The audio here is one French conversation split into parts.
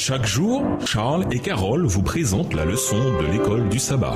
Chaque jour, Charles et Carole vous présentent la leçon de l'école du sabbat.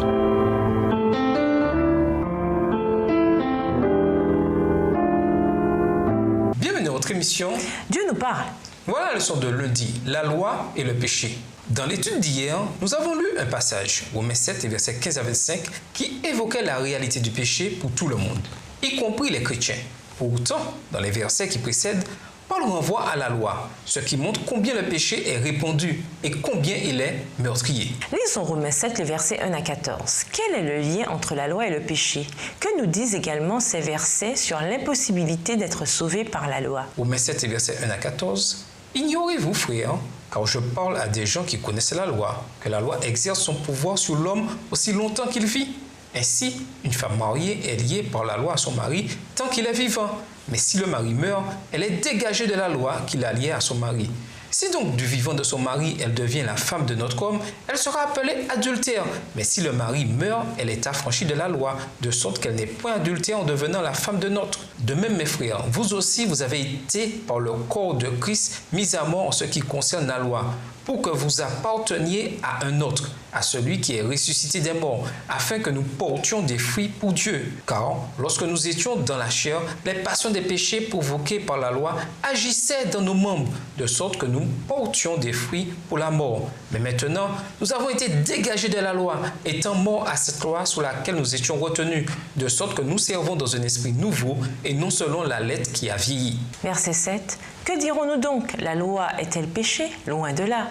Bienvenue à notre émission Dieu nous parle. Voilà la leçon de lundi, la loi et le péché. Dans l'étude d'hier, nous avons lu un passage, Romains 7, versets 15 à 25, qui évoquait la réalité du péché pour tout le monde, y compris les chrétiens. Pourtant, dans les versets qui précèdent, Paul renvoie à la loi, ce qui montre combien le péché est répandu et combien il est meurtrier. Lisons Romains 7, les versets 1 à 14. Quel est le lien entre la loi et le péché? Que nous disent également ces versets sur l'impossibilité d'être sauvé par la loi? Romains 7, versets 1 à 14. Ignorez-vous, frères, car je parle à des gens qui connaissent la loi, que la loi exerce son pouvoir sur l'homme aussi longtemps qu'il vit. Ainsi, une femme mariée est liée par la loi à son mari tant qu'il est vivant. Mais si le mari meurt, elle est dégagée de la loi qui l'a liée à son mari. Si donc du vivant de son mari, elle devient la femme de notre homme, elle sera appelée adultère. Mais si le mari meurt, elle est affranchie de la loi, de sorte qu'elle n'est point adultère en devenant la femme de notre. De même, mes frères, vous aussi, vous avez été par le corps de Christ mis à mort en ce qui concerne la loi, pour que vous apparteniez à un autre, à celui qui est ressuscité des morts, afin que nous portions des fruits pour Dieu. Car lorsque nous étions dans la chair, les passions des péchés provoquées par la loi agissaient dans nos membres, de sorte que nous portions des fruits pour la mort. Mais maintenant, nous avons été dégagés de la loi, étant morts à cette loi sur laquelle nous étions retenus, de sorte que nous servons dans un esprit nouveau et non selon la lettre qui a vieilli. Verset 7. Que dirons-nous donc? La loi est-elle péché? Loin de là.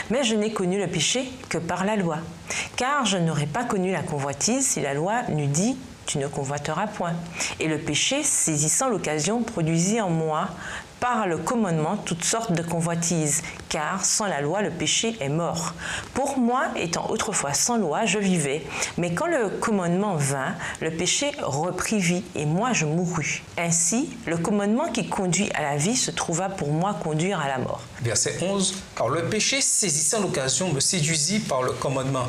Mais je n'ai connu le péché que par la loi. Car je n'aurais pas connu la convoitise si la loi n'eût dit « tu ne convoiteras point ». Et le péché, saisissant l'occasion, produisit en moi par le commandement toutes sortes de convoitises, car sans la loi, le péché est mort. Pour moi, étant autrefois sans loi, je vivais, mais quand le commandement vint, le péché reprit vie, et moi je mourus. Ainsi, le commandement qui conduit à la vie se trouva pour moi conduire à la mort. Verset 11. Car le péché, saisissant l'occasion, me séduisit par le commandement,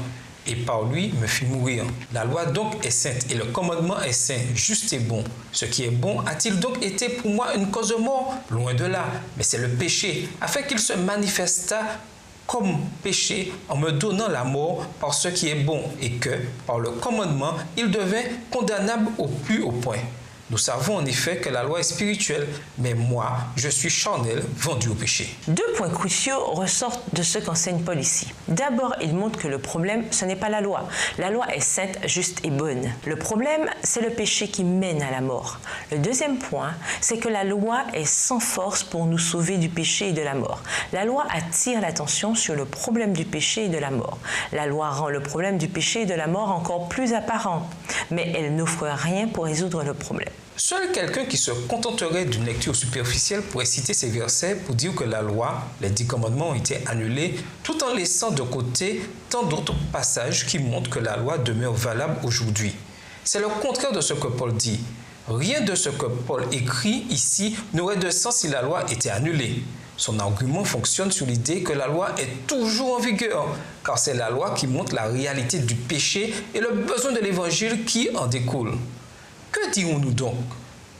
et par lui me fit mourir. La loi donc est sainte, et le commandement est saint, juste et bon. Ce qui est bon a-t-il donc été pour moi une cause de mort? Loin de là, mais c'est le péché, afin qu'il se manifestât comme péché en me donnant la mort par ce qui est bon, et que, par le commandement, il devint condamnable au plus haut point. Nous savons en effet que la loi est spirituelle, mais moi, je suis charnel, vendu au péché. Deux points cruciaux ressortent de ce qu'enseigne Paul ici. D'abord, il montre que le problème, ce n'est pas la loi. La loi est sainte, juste et bonne. Le problème, c'est le péché qui mène à la mort. Le deuxième point, c'est que la loi est sans force pour nous sauver du péché et de la mort. La loi attire l'attention sur le problème du péché et de la mort. La loi rend le problème du péché et de la mort encore plus apparent, mais elle n'offre rien pour résoudre le problème. Seul quelqu'un qui se contenterait d'une lecture superficielle pourrait citer ces versets pour dire que la loi, les 10 commandements ont été annulés, tout en laissant de côté tant d'autres passages qui montrent que la loi demeure valable aujourd'hui. C'est le contraire de ce que Paul dit. Rien de ce que Paul écrit ici n'aurait de sens si la loi était annulée. Son argument fonctionne sur l'idée que la loi est toujours en vigueur, car c'est la loi qui montre la réalité du péché et le besoin de l'évangile qui en découle. Que dirons-nous donc?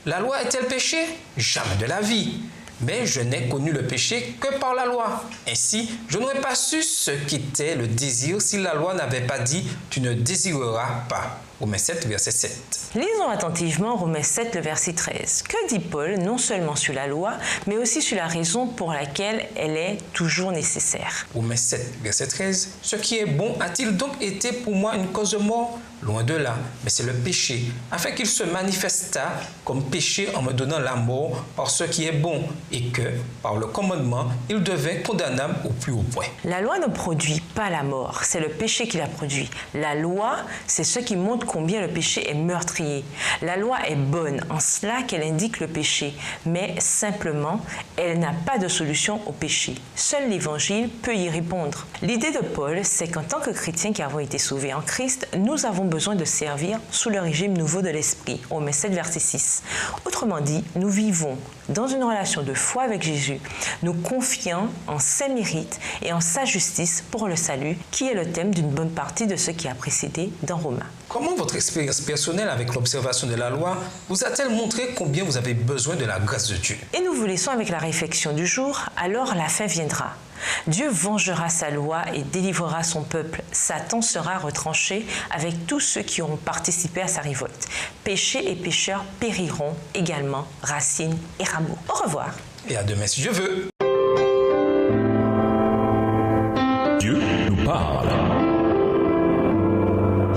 La loi est-elle péché? Jamais de la vie. Mais je n'ai connu le péché que par la loi. Ainsi, je n'aurais pas su ce qu'était le désir si la loi n'avait pas dit « tu ne désireras pas ». Romains 7, verset 7. Lisons attentivement Romains 7, le verset 13. Que dit Paul non seulement sur la loi, mais aussi sur la raison pour laquelle elle est toujours nécessaire? Romains 7, verset 13. Ce qui est bon a-t-il donc été pour moi une cause de mort? Loin de là, mais c'est le péché, afin qu'il se manifestât comme péché en me donnant la mort par ce qui est bon, et que, par le commandement, il devint condamnable au plus haut point. La loi ne produit pas la mort, c'est le péché qui la produit. La loi, c'est ce qui montre combien le péché est meurtrier. La loi est bonne en cela qu'elle indique le péché, mais simplement, elle n'a pas de solution au péché. Seul l'Évangile peut y répondre. L'idée de Paul, c'est qu'en tant que chrétiens qui avons été sauvés en Christ, nous avons besoin de servir sous le régime nouveau de l'Esprit. Romains 7, verset 6. Autrement dit, nous vivons dans une relation de foi avec Jésus, nous confiant en ses mérites et en sa justice pour le salut, qui est le thème d'une bonne partie de ce qui a précédé dans Romains. Comment votre expérience personnelle avec l'observation de la loi vous a-t-elle montré combien vous avez besoin de la grâce de Dieu? Et nous vous laissons avec la réflexion du jour, alors la fin viendra. Dieu vengera sa loi et délivrera son peuple. Satan sera retranché avec tous ceux qui auront participé à sa révolte. Péché et pécheurs périront également, racines et rameaux. Au revoir. Et à demain si Dieu veut. Dieu nous parle.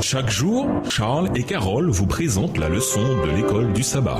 Chaque jour, Charles et Carole vous présentent la leçon de l'école du sabbat.